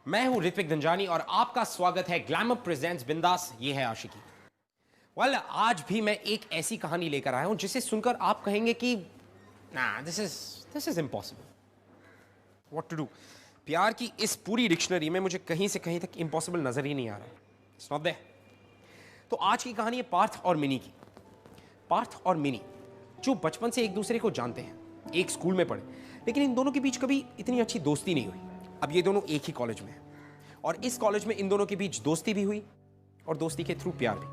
मैं हूं ऋत्विक दंजानी और आपका स्वागत है ग्लैमर प्रेजेंट्स बिंदास ये है आशिकी। आज भी मैं एक ऐसी कहानी लेकर आया हूं जिसे सुनकर आप कहेंगे कि ना this is impossible. What to do. प्यार की इस पूरी डिक्शनरी में मुझे कहीं से कहीं तक इम्पॉसिबल नजर ही नहीं आ रहा। It's not there. तो आज की कहानी है पार्थ और मिनी की। पार्थ और मिनी जो बचपन से एक दूसरे को जानते हैं, एक स्कूल में पढ़े, लेकिन इन दोनों के बीच कभी इतनी अच्छी दोस्ती नहीं हुई। अब ये दोनों एक ही कॉलेज में हैं और इस कॉलेज में इन दोनों के बीच दोस्ती भी हुई और दोस्ती के थ्रू प्यार भी।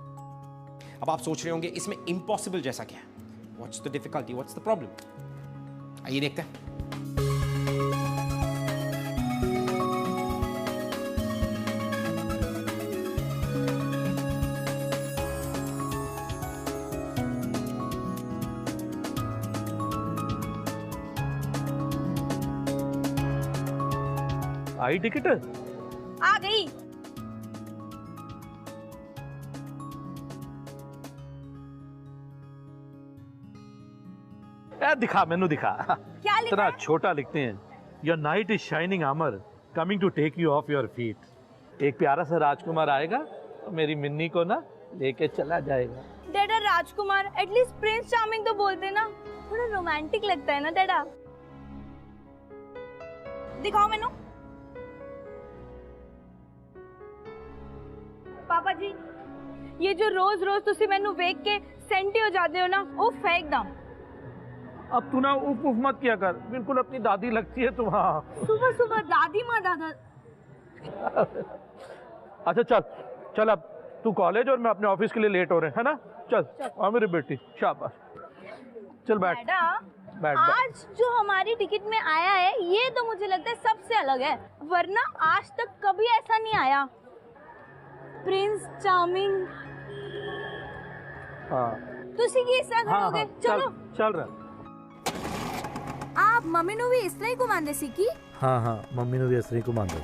अब आप सोच रहे होंगे इसमें इम्पॉसिबल जैसा क्या है? What's the difficulty, what's the problem? आइए देखते हैं। आई टिकट आ गई। दिखा मैनू दिखा। क्या लिखा इतना है? छोटा लिखते हैं, your knight is shining armour coming to take you off your feet. एक प्यारा सा राजकुमार आएगा और मेरी मिन्नी को ना लेके चला जाएगा। डैडा राजकुमार, एटलीस्ट प्रिंस चार्मिंग तो बोलते ना, थोड़ा रोमांटिक लगता है ना डैडा। दिखाओ मैनू। पापा जी, ये जो रोज रोज तुसी मैनू वेख के सेंटी हो जाते हो ना, वो फेंक दम। अब तू ना उफ उफ मत किया कर, बिल्कुल अपनी दादी लगती है तू। हाँ सुबह सुबह दादी माँ दादा। अच्छा चल चल, अब तू कॉलेज और मैं अपने ऑफिस के लिए लेट हो रहे हैं, है ना? चल आ मेरी बेटी, शाबाश। चल बैठ डैडा, बैठ। आज जो हमारी टिकट में आया है ये तो मुझे लगता है सबसे अलग है, वरना आज तक कभी ऐसा नहीं आया। Prince charming. हाँ तुसी की इस तरह हाँ, करोगे? हाँ, चलो चल रहा। आप मम्मी नु भी इस तरह ही घुमाने सीखी? हाँ हाँ, मम्मी ने भी ऐसे ही घुमा दो।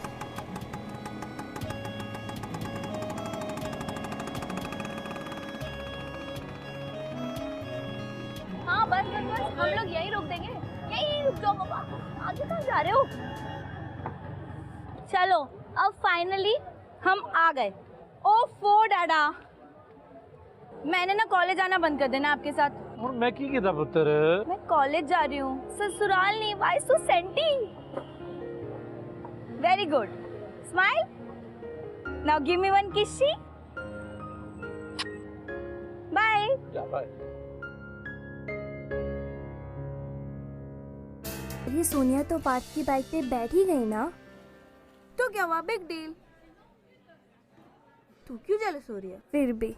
हाँ बस बस बस, हम लोग यही रोक देंगे। यही रुक जाओ पापा, आगे कहाँ जा रहे हो? चलो अब फाइनली हम आ गए। ओफो डैडा, मैंने ना कॉलेज आना बंद कर देना आपके साथ। और मैं की किया पुत्र? मैं कॉलेज जा रही हूँ, ससुराल नहीं। Why so senti? Very good, smile. Now give me one kissy. Bye. ये सोनिया तो पार्थ की बाइक पे बैठ ही गई ना, तो क्या हुआ, बिग डील। तू क्यों जेलस हो रही है? फिर भी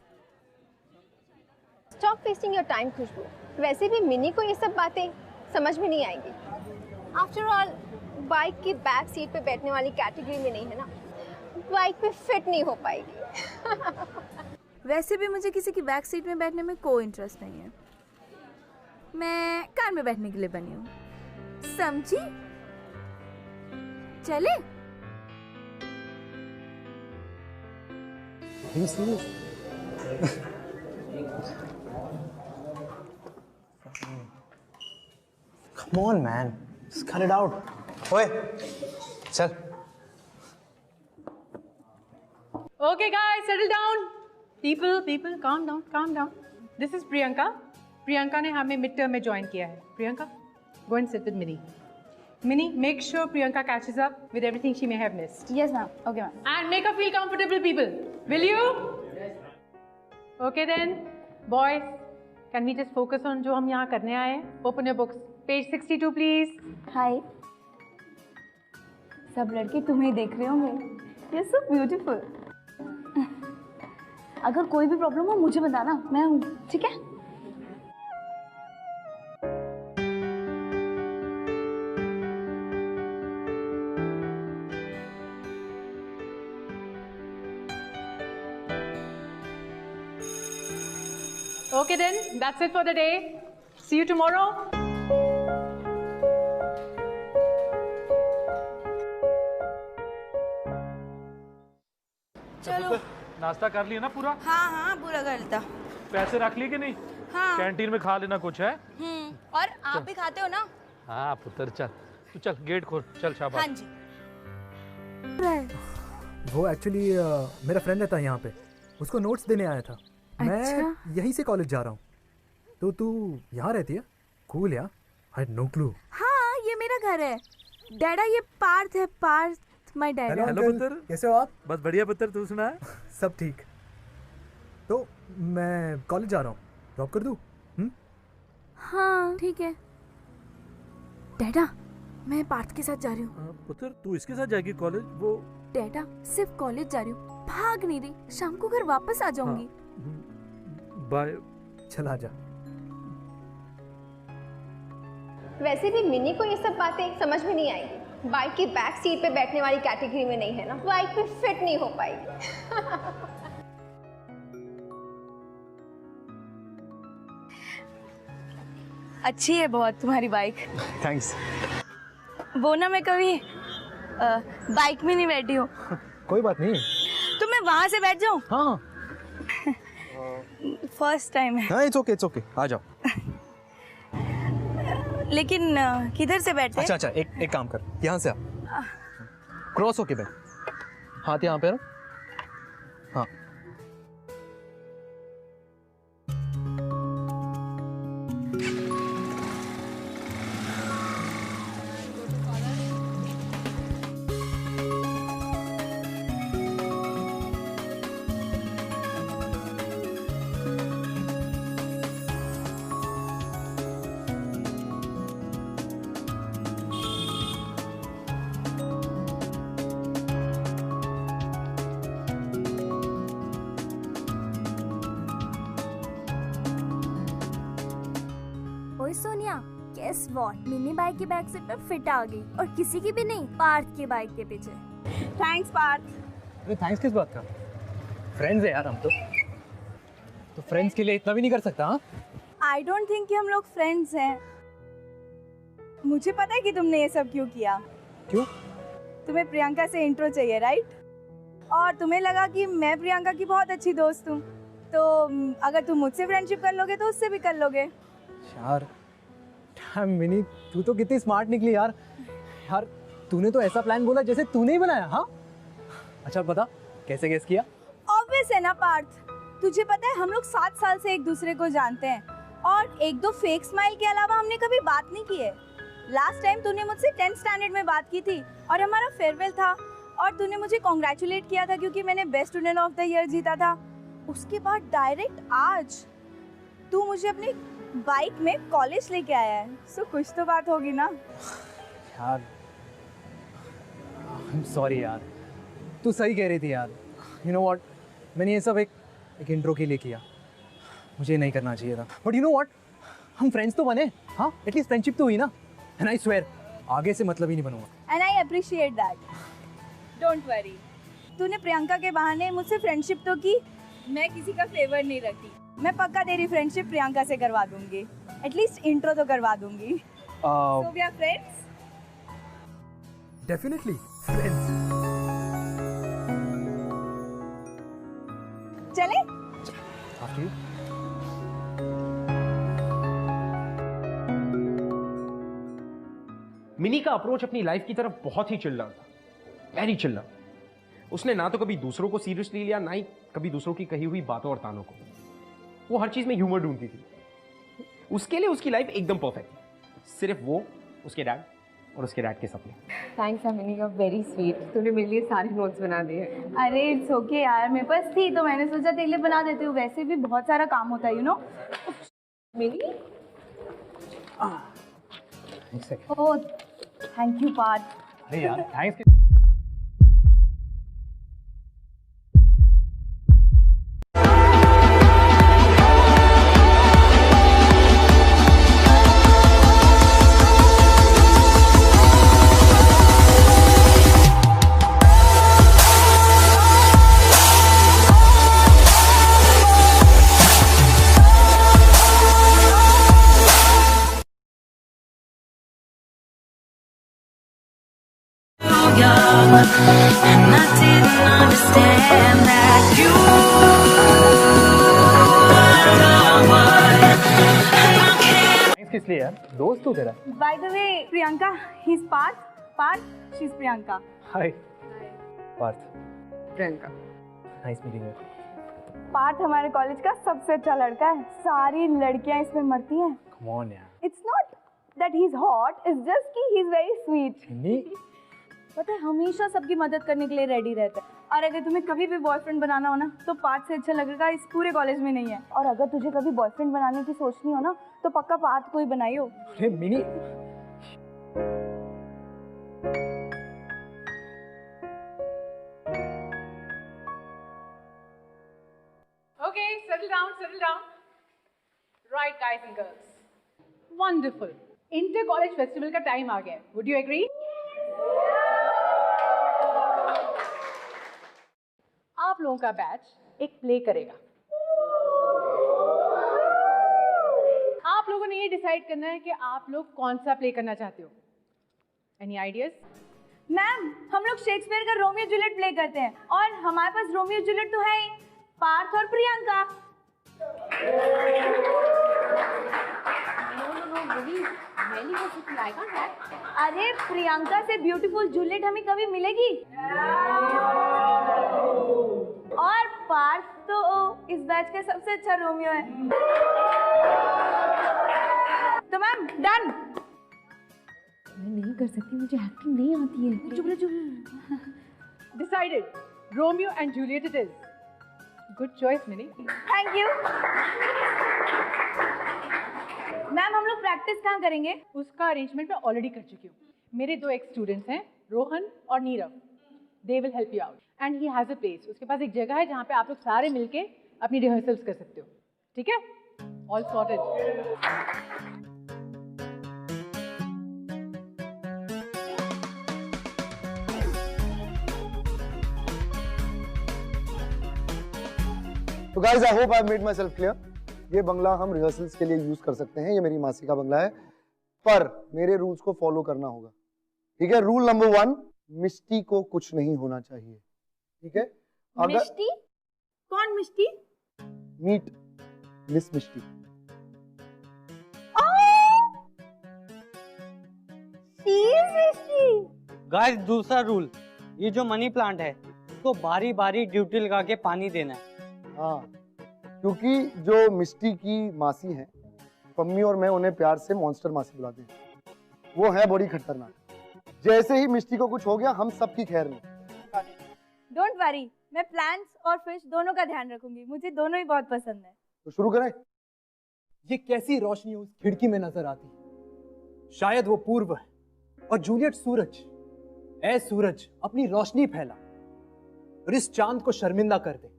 स्टॉप वेस्टिंग योर टाइम खुशबू। वैसे भी मिनी को ये सब बातें समझ में नहीं आएंगी। आफ्टर ऑल बाइक की बैक सीट पे बैठने वाली कैटेगरी में नहीं है ना, बाइक पे फिट नहीं हो पाएगी। वैसे भी मुझे किसी की बैक सीट में बैठने में कोई इंटरेस्ट नहीं है। मैं कार में बैठने के लिए बनी हूँ, समझी? चले? Come on, man. Just cut it out. Oi, chal. Okay, guys, settle down. People, calm down. This is Priyanka. Priyanka ने हमें मिड टर्म में ज्वाइन किया है. Priyanka, go and sit with Minnie. Minnie, make sure Priyanka catches up with everything she may have missed. Yes ma'am. Okay ma'am. And make her feel comfortable, people. Will you? Yes. Okay then, boys, can we just focus on जो हम यहाँ करने आए हैं? Open your books. Page 62, please. हाय, सब लड़के तुम्हें देख रहे होंगे। You're so beautiful. अगर कोई भी प्रॉब्लम हो मुझे बताना, मैं हूँ, ठीक है? Okay then, that's it for the day. See you tomorrow. चलो। नाश्ता कर लिया ना पूरा? हाँ हाँ, पूरा कर लेता। पैसे रख लिए कि नहीं? हाँ। कैंटीन में खा लेना कुछ है। और आप भी खाते हो ना? हाँ पुत्र, चल तू चल, गेट खोल, चल शाबाश। हाँ जी। वो एक्चुअली मेरा फ्रेंड रहता है यहाँ पे, उसको नोट्स देने आया था। मैं यहीं से कॉलेज जा रहा हूँ। तो तू यहाँ रहती है? कूल यार, आई हैड नो क्लू। हाँ, ये मेरा घर है। डैडा, ये पार्थ है, पार्थ माय डैड। हेलो पुत्र, कैसे हो आप? बस बढ़िया पुत्र, तू सुना? सब ठीक। तो मैं कॉलेज जा रहा हूँ, ड्रॉप कर दूँ? हाँ ठीक है। डैडा, मैं पार्थ के साथ जा रही हूँ। पुत्र तू इसके साथ जाएगी कॉलेज? वो डैडा, सिर्फ कॉलेज जा रही हूँ, भाग नहीं रही। शाम को घर वापस आ जाऊंगी। बाय। चला जा। वैसे भी मिनी को ये सब बातें समझ में नहीं आएगी। बाइक की बैक सीट पे बैठने वाली कैटेगरी में नहीं है ना, बाइक पे फिट नहीं हो पाएगी। अच्छी है बहुत तुम्हारी बाइक। थैंक्स। वो ना, मैं कभी बाइक में नहीं बैठी हूँ। कोई बात नहीं। तो मैं वहां से बैठ जाऊँ? हाँ फर्स्ट टाइम है। हाँ, इट्स ओके, आ जाओ। लेकिन किधर से बैठते हैं? अच्छा, एक काम कर, यहाँ से आ, क्रॉस होके बैठ, हाथ यहाँ पे रख। हाँ ओए Sonia, guess what? Mini bike की बैक सीट पे फिट आ गई, और किसी की भी नहीं, पार्थ की बाइक के पीछे। थैंक्स पार्थ। अरे थैंक्स किस बात का? फ्रेंड्स है यार हम तो फ्रेंड्स के लिए इतना भी नहीं कर सकता? हाँ आई डोंट थिंक कि हम लोग फ्रेंड्स हैं। मुझे पता है कि तुमने ये सब क्यों किया। क्यों? तुम्हें प्रियंका से इंट्रो चाहिए, राइट? और तुम्हें लगा कि मैं प्रियंका की बहुत अच्छी दोस्त हूँ, तो अगर तुम मुझसे फ्रेंडशिप कर लोगे तो उससे भी कर लोगे। यार मिनी, तू तो कितनी स्मार्ट निकली यार। यार तूने तो ऐसा प्लान बोला जैसे तूने ही बनाया। हाँ अच्छा बता, कैसे गेस किया? ऑब्वियस है ना पार्थ, तुझे पता है हम लोग 7 साल से एक दूसरे को जानते हैं, और एक दो फेक स्माइल के अलावा हमने कभी बात नहीं की है। लास्ट टाइम तूने मुझसे 10th स्टैंडर्ड में बात की थी, और हमारा फेयरवेल था, और तूने मुझे कॉन्ग्रेचुलेट किया था क्योंकि मैंने best student of the year जीता था। उसके बाद डायरेक्ट आज तू मुझे अपनी बाइक में कॉलेज लेके आया है, सो कुछ तो बात होगी ना। यार आई एम सॉरी यार, तू सही कह रही थी यार। यू नो व्हाट, मैंने ये सब एक इंट्रो के लिए किया, मुझे नहीं करना चाहिए था। बट यू नो व्हाट, हम फ्रेंड्स तो बने। हाँ एटलीस्ट फ्रेंडशिप तो हुई ना। एंड आई स्वेयर आगे से मतलब ही नहीं बनूंगा। And I appreciate that, don't worry. तूने प्रियंका के बहाने मुझसे फ्रेंडशिप तो की, मैं किसी का फेवर नहीं रखी। मैं पक्का तेरी फ्रेंडशिप प्रियंका से करवा दूंगी, एटलीस्ट इंट्रो तो करवा दूंगी। So we are friends? Definitely friends. चले? After you. मिनी का अप्रोच अपनी लाइफ की तरफ बहुत ही चिल्ला था, वेरी चिल्ला। उसने ना तो कभी दूसरों को सीरियसली लिया, ना ही कभी दूसरों की कही हुई बातों और तानों को। वो हर चीज में ह्यूमर ढूंढती थी। उसके लिए उसकी लाइफ एकदम परफेक्ट थी, सिर्फ वो, उसके डैड और उसके डैड के सपने। थैंक्स अमिनी का, वेरी स्वीट। तूने मेरे लिए सारे नोट्स बना दिए। अरे इट्स ओके यार, मेरे पास थी तो मैंने सोचा तेरे लिए बना देती हूँ। वैसे भी बहुत सारा काम होता है, you know. Mini? Oh thank you Parth. अरे यार thanks. And I didn't understand that you thanks किस लिए यार, दोस्त हो तेरा। By the way Priyanka, he is Parth, she is Priyanka. Hi. Parth. Priyanka. Nice meeting you. Parth हमारे कॉलेज का सबसे अच्छा लड़का है, सारी लड़कियां इसमें मरती हैं। कम ऑन यार। It's not that he is hot, it's just कि ही इज वेरी स्वीट। नहीं, पता है हमेशा सबकी मदद करने के लिए रेडी रहता है, और अगर तुम्हें कभी भी बॉयफ्रेंड बनाना हो ना तो पार्थ से अच्छा लगेगा इस पूरे कॉलेज में नहीं है। और अगर तुझे कभी बॉयफ्रेंड बनाने की सोचनी हो ना तो पक्का पार्थ को ही बनाइयो। अरे mini, Okay, settle down, settle down. Right, guys and girls. Wonderful. Inter College Festival का time आ गया है. Would you agree? आप लोगों का बैच एक प्ले करेगा. आप लोगों ने ये डिसाइड करना है कि आप लोग कौन सा प्ले करना चाहते हो. Any ideas? मैम, हम लोग शेक्सपियर का रोमियो जूलियट प्ले करते हैं, और हमारे पास रोमियो जूलियट तो है ही, पार्थ और प्रियंका। अरे प्रियंका से ब्यूटीफुल जूलियट हमें कभी मिलेगी? और पार्थ तो इस बैच का सबसे अच्छा रोमियो है। तो मैम डन। मैं नहीं कर सकती, मुझे एक्टिंग नहीं आती है। चुप रहे, चुप। Decided. Romeo and Juliet it is. Good choice, Minnie. Thank you. Ma'am हम लोग प्रैक्टिस कहाँ करेंगे? उसका अरेंजमेंट मैं ऑलरेडी कर चुकी हूँ. मेरे 2 एक्स स्टूडेंट्स हैं, रोहन और Nirav. They will help you out and he has a place. उसके पास एक जगह है जहाँ पे आप लोग सारे मिलके अपनी रिहर्सल्स कर सकते हो. ठीक है? All sorted. तो guys I hope I made myself clear. ये बंगला हम रिहर्सल्स के लिए यूज कर सकते हैं, ये मेरी मासी का बंगला है, पर मेरे रूल्स को फॉलो करना होगा. ठीक है? रूल नंबर 1, मिष्टी को कुछ नहीं होना चाहिए. ठीक है? अगर मिष्टी? कौन मिष्टी? मीट मिस मिष्टी. गाइस दूसरा रूल, ये जो मनी प्लांट है उसको बारी बारी ड्यूटी लगा के पानी देना है. हाँ, क्योंकि जो मिष्टी की मासी हैं, पम्मी और मैं उन्हें प्यार से मॉन्स्टर मासी बुलाते हैं. वो है बड़ी खतरनाक. जैसे ही मिष्टी को कुछ हो गया हम सबकी खैर में. डोंट वरी, मैं प्लांट्स और फिश दोनों का ध्यान रखूंगी, मुझे दोनों ही बहुत पसंद है. तो शुरू करें. ये कैसी रोशनी उस खिड़की में नजर आती है? शायद वो पूर्व है और जूलियट सूरज. ऐ सूरज, अपनी रोशनी फैला और इस चांद को शर्मिंदा कर दे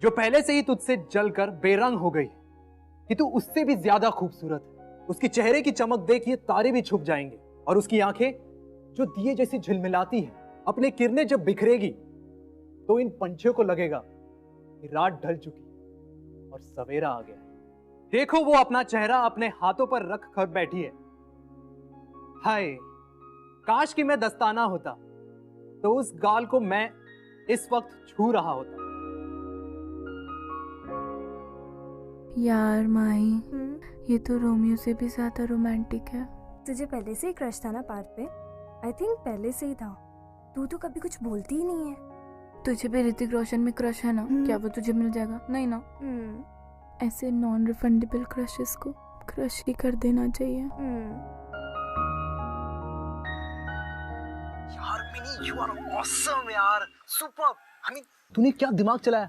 जो पहले से ही तुझसे जलकर बेरंग हो गई है कि तू उससे भी ज्यादा खूबसूरत है. उसकी चेहरे की चमक देख ये तारे भी छुप जाएंगे, और उसकी आंखें जो दिए जैसी झिलमिलाती है, अपने किरणें जब बिखरेगी तो इन पंछियों को लगेगा कि रात ढल चुकी और सवेरा आ गया है. देखो वो अपना चेहरा अपने हाथों पर रख कर बैठी है. हाय, काश कि मैं दस्ताना होता तो उस गाल को मैं इस वक्त छू रहा होता. यार माही, ये तो रोमियो से भी ज्यादा रोमांटिक है. तुझे पहले से ही क्रश था ना पार्थ पे? आई थिंक पहले से ही था. तू तो कभी कुछ बोलती ही नहीं है. तुझे भी ऋतिक रोशन में क्रश है ना? क्या वो तुझे मिल जाएगा? नहीं ना. ऐसे नॉन रिफंडेबल क्रशेस को क्रश ही कर देना चाहिए. यार मिनी, यू आर ऑसम यार, सुपर्ब. आई मीन तूने क्या दिमाग चलाया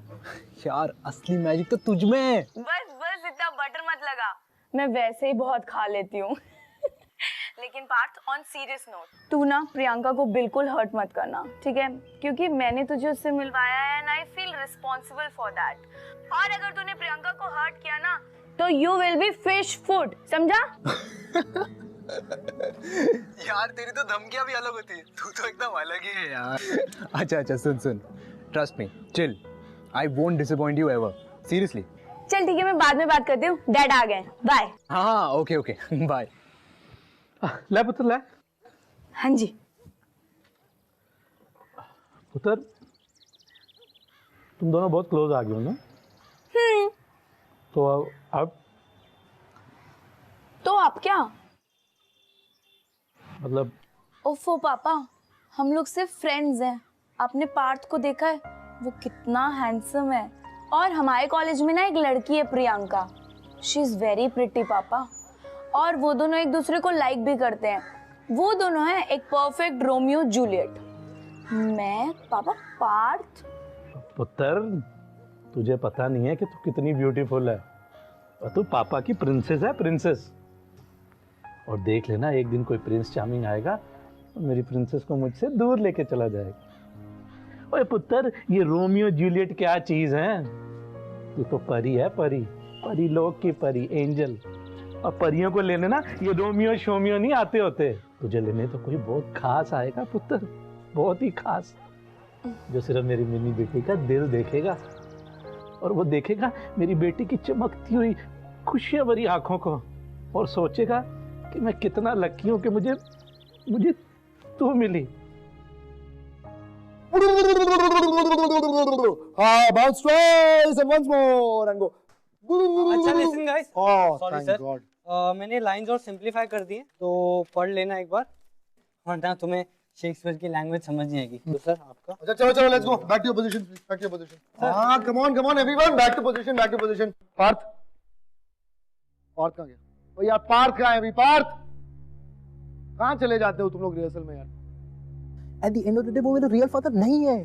यार. असली मैजिक तो तुझ में है. बस बस इतना बटर मत लगा, मैं वैसे ही बहुत खा लेती हूँ. लेकिन पार्थ, ऑन सीरियस नोट, तू ना प्रियंका को बिल्कुल हर्ट मत करना, ठीक है? क्योंकि मैंने तुझे उससे मिलवाया है and I feel responsible for that. और अगर तूने प्रियंका को हर्ट किया ना तो you will be fish food, समझा? यार तेरी तो धमकियां भी अलग होती है, तू तो एकदम अलग ही है यार. अच्छा सुन, trust me, chill. I won't disappoint you ever, seriously. चल ठीक है, मैं बाद में बात करती हूँ, डैड आ गए. बाय. हाँ ओके बाय. ले पुत्र ले. हाँ जी. पुत्र, तुम दोनों बहुत क्लोज आ गए हो ना? तो अब तो आप क्या मतलब? ओफो पापा, हम लोग सिर्फ फ्रेंड्स हैं. आपने पार्थ को देखा है? वो कितना हैंडसम है। और हमारे कॉलेज में ना एक लड़की है Priyanka, she is very pretty पापा। और वो दोनों एक दूसरे को लाइक भी करते हैं। वो दोनों हैं एक परफेक्ट रोमियो जूलियट। मैं पापा पार्थ। पुत्र, तुझे पता नहीं है कि तू कितनी ब्यूटीफुल है और तू पापा की प्रिंसेस है, प्रिंसेस। और देख लेना, एक दिन कोई प्रिंस चार्मिंग आएगा और मेरी प्रिंसेस को मुझसे दूर लेके चला जाएगा। ओए पुत्र, ये रोमियो जूलियट क्या चीज है? तू तो परी है, परी, परी लोग की परी, एंजल। और परियों को लेने ना ये रोमियो शोमियो नहीं आते होते। तुझे लेने तो कोई बहुत खास आएगा पुत्र, बहुत ही खास, जो सिर्फ मेरी मिनी बेटी का दिल देखेगा। और वो देखेगा मेरी बेटी की चमकती हुई खुशियां भरी आंखों को और सोचेगा कि मैं कितना लकी हूं कि मुझे तू मिली। bounce twice and once more and go. अच्छा listen guys, Oh, sorry thank sir, God. मैंने लाइंस और सिंपलीफाई कर दिए, तो पढ़ लेना एक बार, वरना तुम्हें शेक्सपियर की लैंग्वेज समझ नहीं आएगी। तो सर आपका। अच्छा चलो let's go back to your position, back to your position. हाँ come on everyone, back to position, back to position. Parth कहाँ गया? ओ यार पार्थ कहाँ है अभी? पार्थ कहाँ चले जाते हो तुम लोग रिहर्सल में यार? At the end of the day वो मेरा रियल फादर नहीं है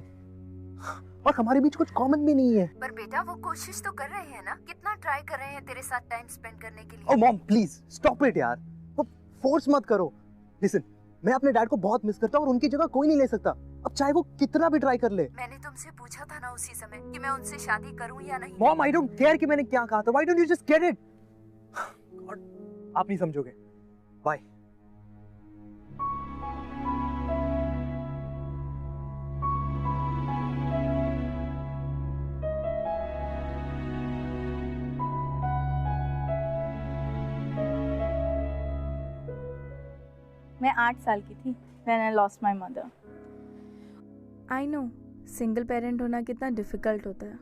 और हमारे बीच कुछ कॉमन भी नहीं है। पर बेटा वो कोशिश तो कर रहे हैं ना, कितना ट्राई कर रहे हैं तेरे साथ टाइम स्पेंड करने के लिए। ओह मॉम प्लीज स्टॉप इट यार, वो फोर्स मत करो। लिसन, मैं अपने डैड को बहुत मिस करता हूँ और उनकी जगह कोई नहीं ले सकता, अब चाहे वो कितना भी ट्राई कर ले। मैंने तुमसे पूछा था ना उसी समय कि मैं उनसे शादी करूं या नहीं। मॉम आई डोंट केयर कि मैंने क्या कहा था, why don't you just get it? आप नहीं समझोगे, बाय। मैं 8 साल की थी when I lost my mother. I know single parent होना कितना डिफिकल्ट होता है।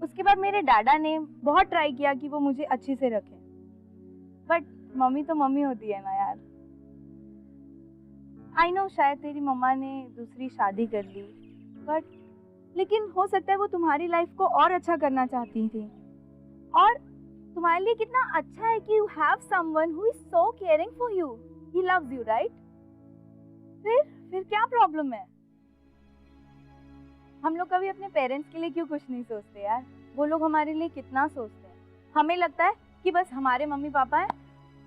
उसके बाद मेरे डैडा ने बहुत ट्राई किया कि वो मुझे अच्छे से रखें, बट मम्मी तो मम्मी होती है ना यार। आई नो शायद तेरी मम्मा ने दूसरी शादी कर ली, बट लेकिन हो सकता है वो तुम्हारी लाइफ को और अच्छा करना चाहती थी। और तुम्हारे लिए कितना अच्छा है कि you have someone who is so caring for you, he loves you, right? फिर क्या प्रॉब्लम है? हम लोग कभी अपने पेरेंट्स के लिए क्यों कुछ नहीं सोचते यार? वो लोग हमारे लिए कितना सोचते हैं। हमें लगता है कि बस हमारे मम्मी पापा हैं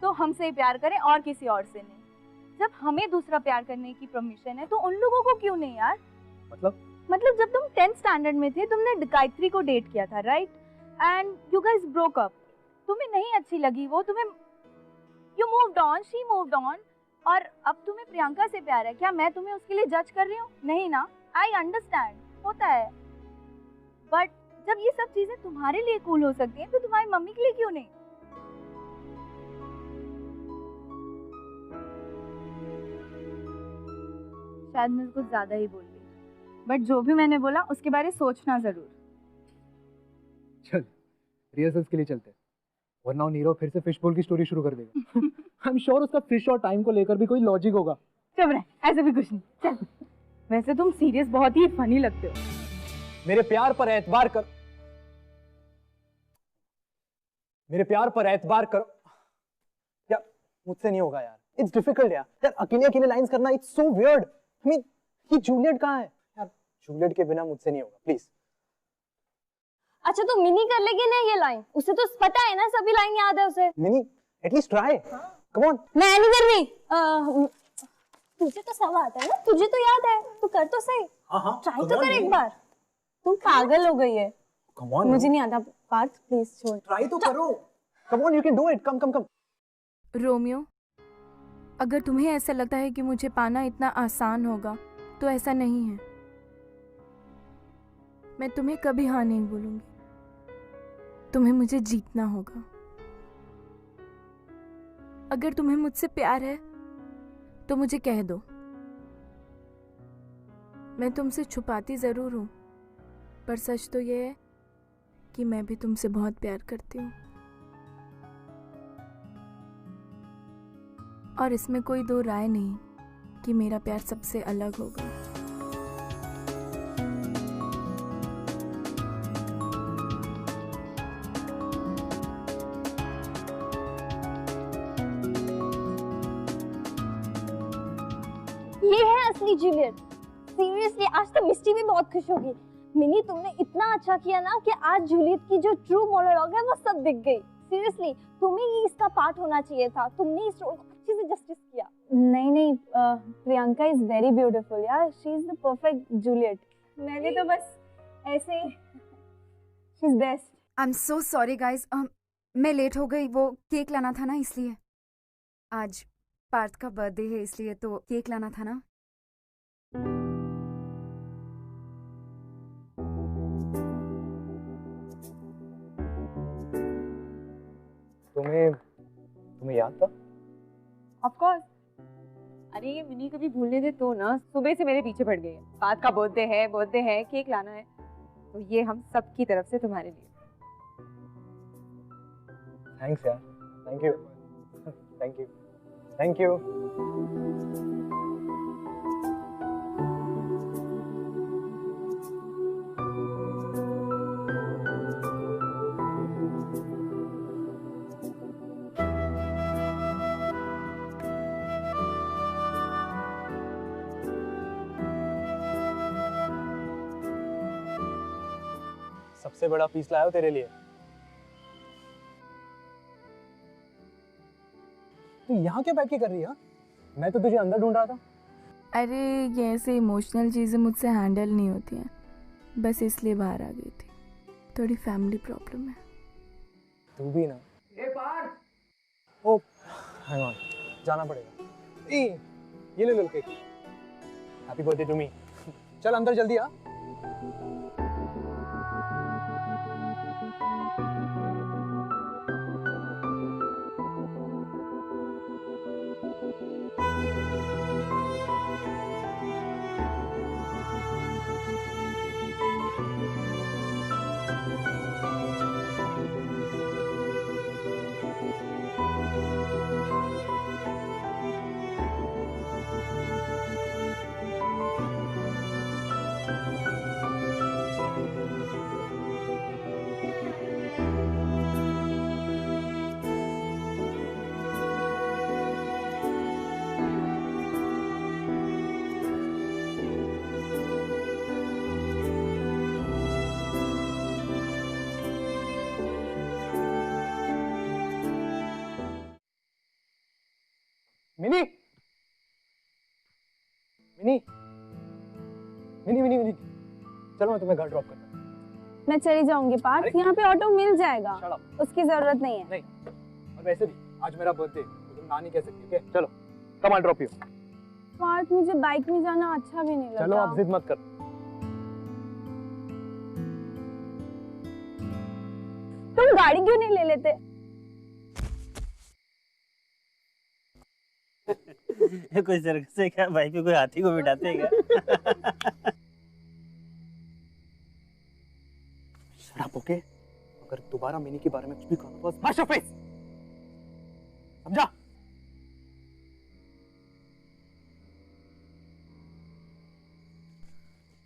तो हमसे ही प्यार करें और किसी और से नहीं। जब हमें दूसरा प्यार करने की परमिशन है तो उन लोगों को क्यों नहीं यार? मतलब जब तुम 10th स्टैंडर्ड में थे तुमने गायत्री को डेट किया था, right? And you guys broke up. तुम्हें नहीं अच्छी लगी वो, तुम्हें you moved on, she moved on, और अब तुम्हें प्रियंका से प्यार है। क्या मैं तुम्हें उसके लिए जज कर रही हूँ? नहीं ना, आई अंडरस्टैंड, होता है। बट जब ये सब चीजें तुम्हारे लिए कूल हो सकती हैं तो तुम्हारी मम्मी के लिए क्यों नहीं? शायद मैं कुछ ज्यादा ही बोल रही, बट जो भी मैंने बोला उसके बारे में सोचना जरूर। चल रिहर्सल्स के लिए चलते हैं, वरना नीरव फिर से फिश बोल की स्टोरी शुरू कर देगा। आई एम श्योर उसका फिश और टाइम को लेकर भी कोई लॉजिक होगा। चुप रह, ऐसा भी कुछ नहीं, चल। वैसे तुम सीरियस बहुत ही फनी लगते हो। मेरे प्यार पर एतबार कर, मेरे प्यार पर एतबार करो। यार मुझसे नहीं होगा यार, इट्स डिफिकल्ट यार अकेले अकेले लाइंस करना, it's so weird. I mean ये जूलियट कहाँ है यार? जूलियट के बिना मुझसे नहीं होगा, प्लीज। अच्छा तो मिनी कर लेगी ना ये लाइन, उसे तो पता है ना, सभी लाइन याद है उसे। Mini at least try, come on. मैं नहीं कर रही। तुझे तो सब आता है ना, तुझे तो याद है, तू कर तो सही। ट्राई तो कर एक बार। तुम पागल हो गई है। कम ऑन, मुझे नहीं आता पार्थ, प्लीज छोड़। ट्राई तो करो, come on, you can do it, come come come. Romeo, अगर तुम्हें ऐसा लगता है कि मुझे पाना इतना आसान होगा तो ऐसा नहीं है। मैं तुम्हें कभी हाँ नहीं बोलूंगी, तुम्हें मुझे जीतना होगा। अगर तुम्हें मुझसे प्यार है तो मुझे कह दो। मैं तुमसे छुपाती जरूर हूं, पर सच तो ये है कि मैं भी तुमसे बहुत प्यार करती हूँ। और इसमें कोई दो राय नहीं कि मेरा प्यार सबसे अलग होगा। ये है असली जूलियट। सीरियसली आज तो मिस्टी भी बहुत खुश होगी। मिनी तुमने इतना अच्छा किया ना कि आज जूलियट की जो ट्रू मोनोलॉग है वो सब दिख गई। सीरियसली तुम्हें ही इसका पार्ट होना चाहिए था, तुमने इस रोल को अच्छे से जस्टिस किया। नहीं प्रियंका इज वेरी ब्यूटीफुल यार, she is the perfect Juliet. मैंने तो बस ऐसे ही, she is best. I am so sorry guys, मैं लेट हो गई, वो केक लाना था ना इसलिए। आज पार्थ का बर्थडे है इसलिए तो केक लाना था ना। तुम्हें याद था? Of course. अरे ये मिनी कभी भूलने दे तो ना, सुबह से मेरे पीछे पड़ गई है। पार्थ का बर्थडे है, केक लाना है, तो ये हम सब की तरफ से तुम्हारे लिए। थैंक्स यार, thank you, thank you, thank you. सबसे बड़ा पीस लाया हो तेरे लिए। तू यहाँ क्या बैठ के कर रही है? मैं तो तुझे अंदर ढूंढ रहा था। अरे ये ऐसे इमोशनल चीज़ें मुझसे हैंडल नहीं होती हैं, बस इसलिए बाहर आ गई थी। थोड़ी फैमिली प्रॉब्लम है। तू भी ना। ओ हैंग ऑन, जाना पड़ेगा। ये ले cake. Happy birthday to me. चल अंदर जल्दी आ। मिनी मिनी मिनी मिनी मिनी चलो मैं तुम्हें घर ड्रॉप करता हूँ। मैं चली जाऊंगी पार्थ, यहाँ पे ऑटो मिल जाएगा, उसकी जरूरत नहीं है। नहीं, और वैसे भी आज मेरा बर्थडे, तो तुम ना नहीं कह सकती। ओके चलो, come on drop you. Parth मुझे बाइक में जाना अच्छा भी नहीं लगता। चलो आप जिद मत कर। तुम गाड़ी क्यों नहीं ले लेते? ये कोई सर्कस है क्या? भाई पे कोई हाथी को बिठाते हैं क्या? Shut up, okay? अगर दोबारा मिनी के बारे में कुछ भी कहना तो स्मैश योर फेस, समझा?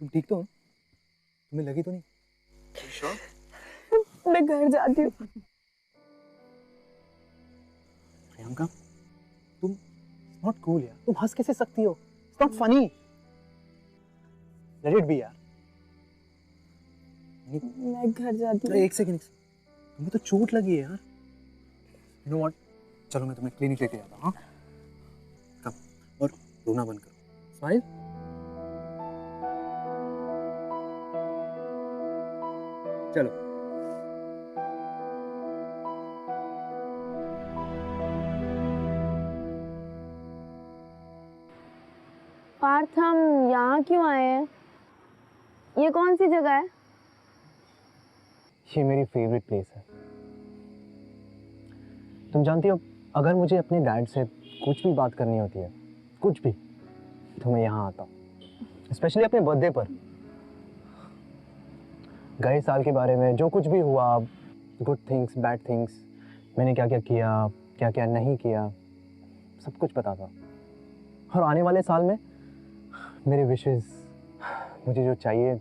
तुम ठीक तो हो? तुम्हें लगी तो नहीं? श्योर? मैं घर जाती हूँ। प्रियंका, तुम नॉट कूल यार, तुम हंस कैसे सकती हो? It's not funny. Let it be यार। मैं घर जाती हूँ। एक सेकंड, तुम्हें तो चोट लगी है यार। यू नो व्हाट, चलो मैं तुम्हें क्लिनिक लेके जाता हूँ। हाँ, कम, और रोना बंद करो। स्माइल। चलो। पार्थ, हम यहाँ क्यों आए हैं? ये कौन सी जगह है? ये मेरी फेवरेट प्लेस है। तुम जानती हो, अगर मुझे अपने डैड से कुछ भी बात करनी होती है, कुछ भी, तो मैं यहाँ आता हूँ। स्पेशली अपने बर्थडे पर। गए साल के बारे में जो कुछ भी हुआ, गुड थिंग्स, बैड थिंग्स, मैंने क्या क्या किया, क्या क्या नहीं किया, सब कुछ बताता। और आने वाले साल में मेरे विशेस, मुझे जो चाहिए,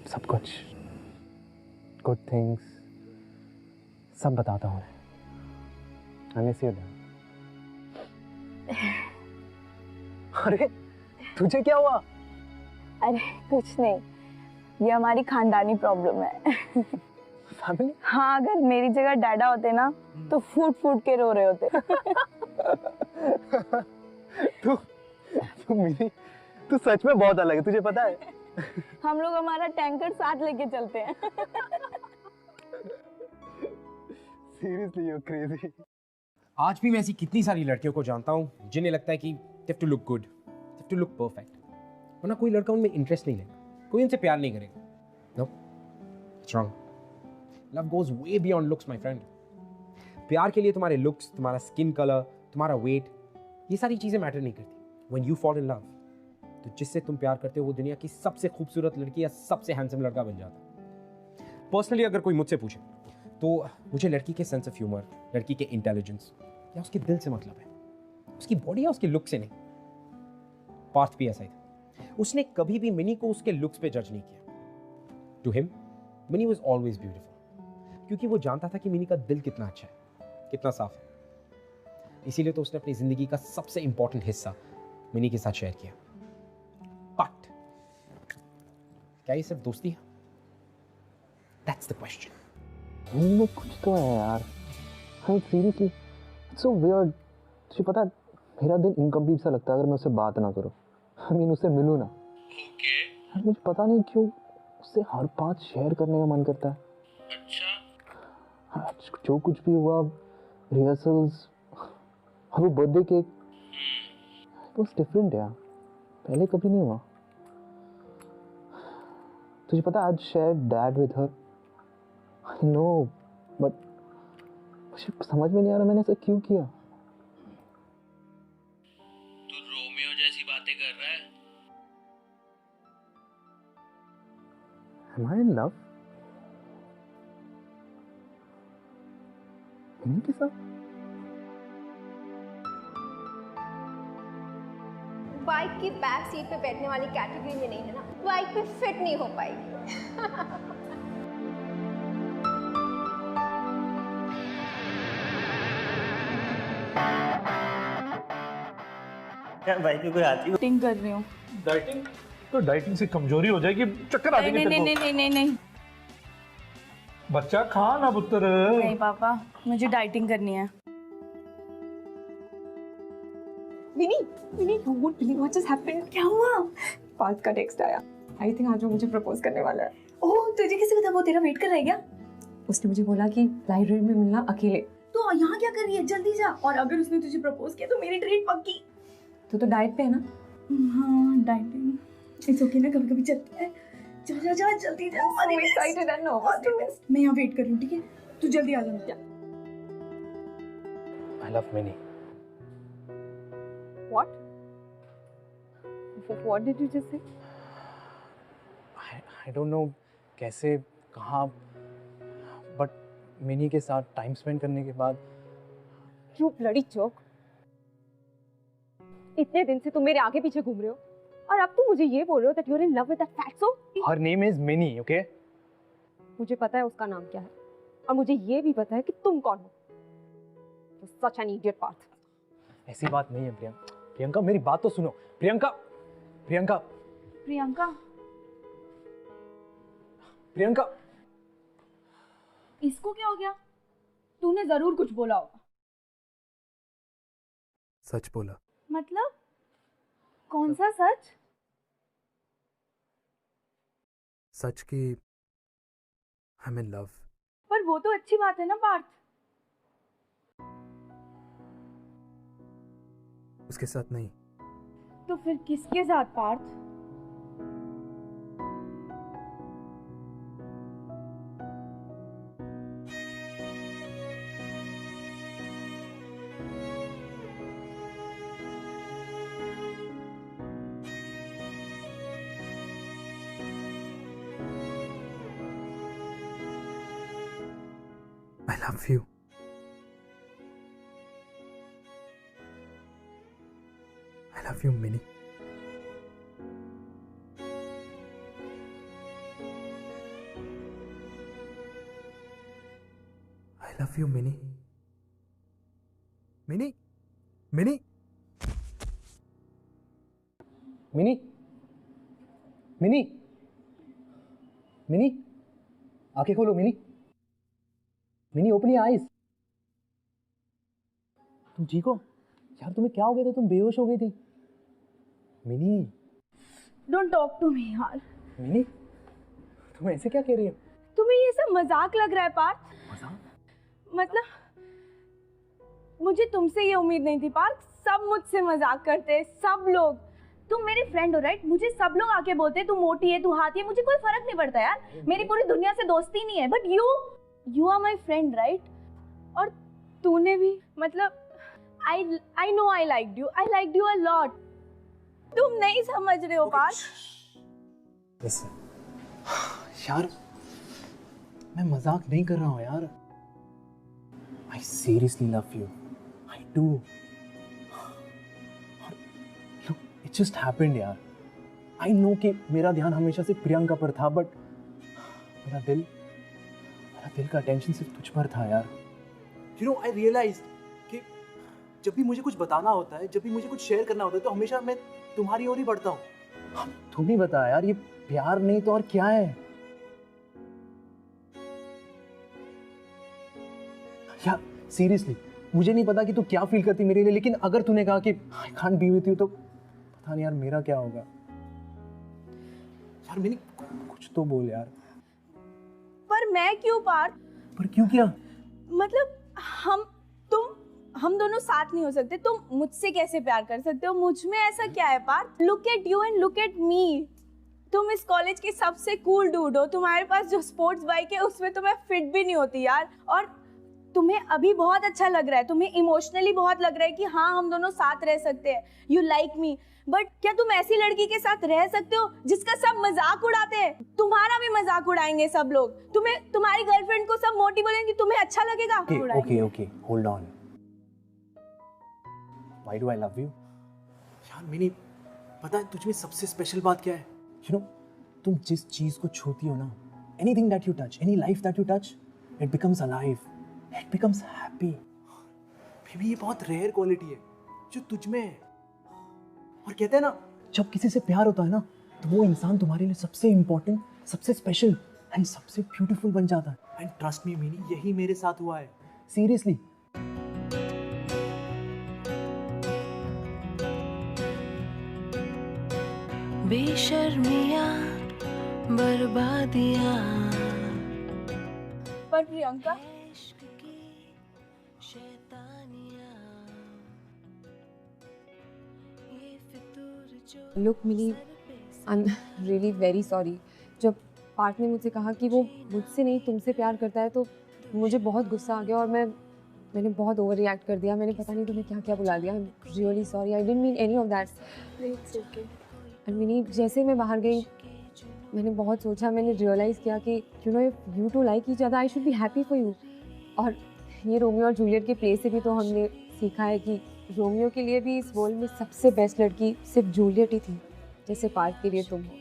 सब कुछ, गुड थिंग्स, सब बताता हूँ। I miss you, Dad. अरे तुझे क्या हुआ? अरे कुछ नहीं, ये हमारी खानदानी प्रॉब्लम है। फैमिली? हाँ, अगर मेरी जगह डैडा होते ना तो फूट फूट के रो रहे होते। तू मिनी, तू सच में बहुत अलग है, तुझे पता है? हम लोग हमारा टैंकर साथ लेके चलते हैं। Seriously you crazy. आज भी मैं ऐसी कितनी सारी लड़कियों को जानता हूँ जिन्हें लगता है कि they have to look good, they have to look perfect, वरना कोई लड़का उनमें इंटरेस्ट नहीं लेगा, कोई उनसे प्यार नहीं करेगा। No, it's wrong. Love goes way beyond looks, my friend. प्यार के लिए तुम्हारे लुक्स, तुम्हारा स्किन कलर, तुम्हारा वेट, ये सारी चीजें मैटर नहीं करती। When you fall in love, तो जिससे तुम प्यार करते हो वो दुनिया की सबसे खूबसूरत लड़की या सबसे हैंडसम लड़का बन जाता है। पर्सनली अगर कोई मुझसे पूछे तो मुझे लड़की के सेंस ऑफ ह्यूमर, लड़की के इंटेलिजेंस या उसके दिल से मतलब है, उसकी बॉडी या उसके लुक से नहीं। पार्थ भी ऐसा ही था, उसने कभी भी मिनी को उसके लुक्स पे जज नहीं किया। To him Mini was always beautiful, क्योंकि वो जानता था कि मिनी का दिल कितना अच्छा है, कितना साफ है। इसीलिए तो उसने अपनी जिंदगी का सबसे इंपॉर्टेंट हिस्सा मिनी के साथ शेयर किया। बट क्या ये सिर्फ दोस्ती है? That's the question. में कुछ तो है यार। Seriously it's so weird. तुझे पता है मेरा दिल इनकम्प्लीट सा लगता है अगर मैं उससे बात ना करूं। आई मीन उससे मिलूं ना। ओके। मुझे पता नहीं क्यों उससे हर बात शेयर करने का मन करता है। अच्छा। जो कुछ भी हुआ, रिहर्सल्स और वो birthday cake, it was different यार, पहले कभी नहीं हुआ। तुझे पता आज share dad with her. I know, but मुझे समझ में नहीं आ रहा मैंने ऐसा क्यों किया। तू रोमियो जैसी बातें कर रहा है। Am I in love? Mini के साथ? बाइक की बैक सीट पे बैठने वाली कैटेगरी में नहीं है ना, बाइक पे फिट नहीं हो पाएगी। भाई की कोई आती डाइटिंग कर रही हूँ। डाइटिंग? तो डाइटिंग से कमजोरी हो जाएगी, चक्कर आ जाएंगे तेरे को। नहीं बच्चा खा ना पुत्र। नहीं पापा, मुझे डाइटिंग करनी है। Mini, mini, you won't believe what just happened. क्या हुआ? पार्थ का टेक्स्ट आया। I think आज वो मुझे प्रपोज करने वाला है। ओह, तुझे किसी पता? वो तेरा वेट कर रहा है क्या? उसने मुझे बोला कि लाइब्रेरी में मिलना अकेले। तो यहाँ क्या कर रही है? जल्दी जा। और अगर उसने तुझे प्रपोज किया तो मेरी ट्रीट पक्की। तो डाइट पे है ना? हाँ, डाइटिंग। इट्स ओके ना, कभी-कभी चलता है। जा जल्दी जा। I'm so excited and nervous. मैं यहाँ वेट कर रही हूँ, ठीक है? तू जल्दी आ जा। I love Minnie. What? What did you just say? I don't know कैसे, कहाँ, but मिनी के साथ टाइम स्पेंड करने के बाद। You bloody jerk. इतने दिन से तुम मेरे आगे पीछे घूम रहे हो और अब तुम मुझे ये बोल रहे हो that you're in love with that fatso? Her name is Minnie, okay? मुझे पता है उसका नाम क्या है और मुझे ये भी पता है कि तुम कौन हो। You're such an idiot, Parth. ऐसी बात नहीं है प्रियंका। प्रियंका मेरी बात तो सुनो। प्रियंका, प्रियंका, प्रियंका, प्रियंका। इसको क्या हो गया? तूने जरूर कुछ बोला होगा। सच बोला। मतलब कौन सा सच? सच कि I'm in love. पर वो तो अच्छी बात है ना पार्थ। उसके साथ नहीं। तो फिर किसके साथ Partha? I love you. I love you, Minnie. I love you, Minnie. Minnie? Minnie? Mini Mini mini आंखें खोलो mini mini open your eyes. तुम ठीक हो यार? तुम्हें क्या हो गया था? तुम बेहोश हो गई थी। Mini don't talk to me यार। मिनी तुम ऐसे क्या कह रही हो? तुम्हें ये सब मजाक लग रहा है पार्थ? मतलब मुझे तुमसे ये उम्मीद नहीं थी पार्थ। सब मुझसे मजाक करते हैं, सब लोग। तुम मेरे फ्रेंड हो राइट? मुझे सब लोग आके बोलते हैं तू मोटी है, तू हाथी है, मुझे कोई फर्क नहीं पड़ता यार। मेरी पूरी दुनिया से दोस्ती नहीं है, but you are my friend right? और तूने भी मतलब I know I liked you a lot. तुम नहीं समझ रहे हो पार्थ। यार मैं मजाक नहीं कर रहा हूँ यार। I seriously love you. I do. Look, it just happened यार। I know कि मेरा ध्यान हमेशा से प्रियंका पर था, बट मेरा दिल का अटेंशन सिर्फ तुझ पर था यार। You know, I realized कि जब भी मुझे कुछ बताना होता है, जब भी मुझे कुछ शेयर करना होता है, तो हमेशा मैं तुम्हारी ओर ही बढ़ता हूँ। तुम ही बता यार, ये प्यार नहीं तो और क्या है? यार सीरियसली मुझे नहीं पता कि तू क्या फील करती मेरे लिए, लेकिन अगर तूने कहा कि I can't be with you, तो पता नहीं यार मेरा क्या होगा। यार मैंने कुछ तो बोल यार। पर मैं क्यों पार्थ? पर क्यों क्या? मतलब हम दोनों साथ नहीं हो सकते? तुम मुझसे कैसे प्यार कर सकते हो? मुझ में ऐसा क्या है Parth? Look at you and look at me. तुम इस कॉलेज के सबसे कूल डूड हो। तुम्हारे पास जो स्पोर्ट्स बाइक है उसमें तो मैं फिट भी नहीं होती यार। और तुम्हें अभी बहुत अच्छा लग रहा है, तुम्हें इमोशनली बहुत लग रहा है कि हाँ हम दोनों साथ रह सकते हैं, यू लाइक मी। बट क्या तुम ऐसी लड़की के साथ रह सकते हो जिसका सब मजाक उड़ाते हैं? तुम्हारा भी मजाक उड़ाएंगे सब लोग। तुम्हें, तुम्हारी गर्लफ्रेंड को सब मोटी बोलेंगे, तुम्हें अच्छा लगेगा? Okay hold on. Why do I love you? यार मैंने पता है तुझ में सबसे स्पेशल बात क्या है? यू नो, तुम जिस चीज को छूती हो ना, anything that you touch, any life that you touch, it becomes alive, it becomes happy. Baby ये बहुत रेयर क्वालिटी है जो तुझ में है। और कहते हैं ना, जब किसी से प्यार होता है ना, तो वो इंसान तुम्हारे लिए सबसे इंपॉर्टेंट, सबसे स्पेशल एंड सबसे ब्यूटीफुल बन जाता है। एंड ट्रस्ट मी मीनी, यही मेरे साथ हुआ है। सीरियसली। बेशर्मियां बर्बादियां। पर Priyanka, look mini, I am really very sorry. जब पार्थ ने मुझसे कहा कि वो मुझसे नहीं तुमसे प्यार करता है, तो मुझे बहुत गुस्सा आ गया और मैंने बहुत ओवर रिएक्ट कर दिया। मैंने पता नहीं तुम्हें क्या क्या बुला दिया। I am really sorry, I didn't mean any of that. It's okay. And mini, जैसे मैं बाहर गई मैंने बहुत सोचा, मैंने रियलाइज़ किया कि you know, if you two like each other I should be happy for you. और ये रोमियो और जूलियट के प्ले से भी तो हमने सीखा है कि रोमियो के लिए भी इस वर्ल्ड में सबसे बेस्ट लड़की सिर्फ जूलियट ही थी, जैसे पार्थ के लिए तुम हो।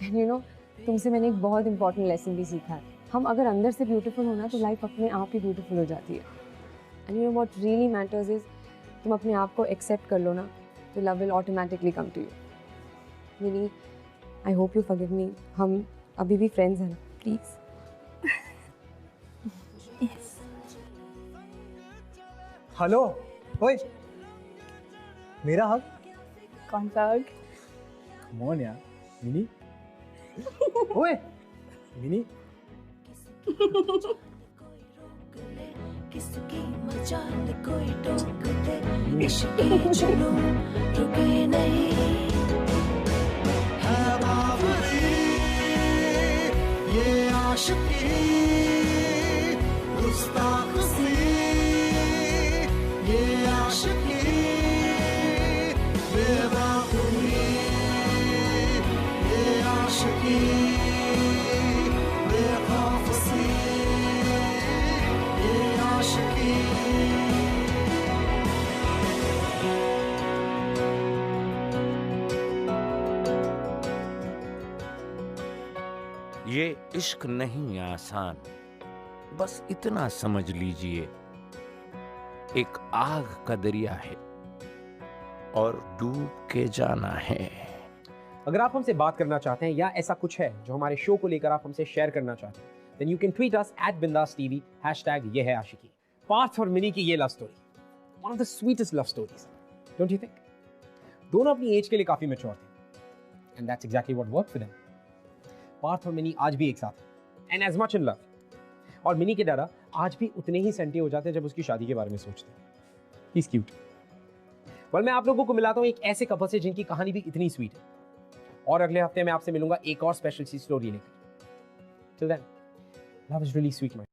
एंड यू नो, तुमसे मैंने एक बहुत इंपॉर्टेंट लेसन भी सीखा है। हम अगर अंदर से ब्यूटीफुल होना तो लाइफ अपने आप ही ब्यूटीफुल हो जाती है। And you know what really matters is, तुम अपने आप को एक्सेप्ट कर लो ना, तो love will automatically come to you. Mini, I hope you forgive me. हम अभी भी फ्रेंड्स हैं, प्लीज़। हेलो, ओए, मेरा हक? कौन सा हक? कम ऑन यार, मिनी। ओए, मिनी। किसकी मजाल कोई टोक दे, इश्क की जुनून रुके नहीं। है बावरी ये आशिकी, गुस्ताख सी ये आशिकी, बेवकूफी ये आशिकी, बेखौफ सी ये आशिकी। ये इश्क नहीं आसान, बस इतना समझ लीजिए, एक आग का दरिया है। और डूब के जाना है। अगर आप हमसे बात करना चाहते हैं या ऐसा कुछ है जो हमारे शो को लेकर आप हमसे शेयर करना चाहते हैं, then you can tweet us @BindasTV #ये है आशिकी। पार्थ और मिनी की ये love story, one of the sweetest love stories, don't you think? दोनों अपनी एज के लिए काफी मैच्योर थे, and that's exactly what worked for them. Partha और मिनी आज भी एक साथ हैं, and as much in love. और मिनी के दादा आज भी उतने ही सेंटी हो जाते हैं जब उसकी शादी के बारे में सोचते हैं। He's cute. well, मैं आप लोगों को मिलाता हूँ एक ऐसे कपल से जिनकी कहानी भी इतनी स्वीट है, और अगले हफ्ते मैं आपसे मिलूंगा एक और स्पेशल सी स्टोरी लेकर। Till then, love is really sweet, my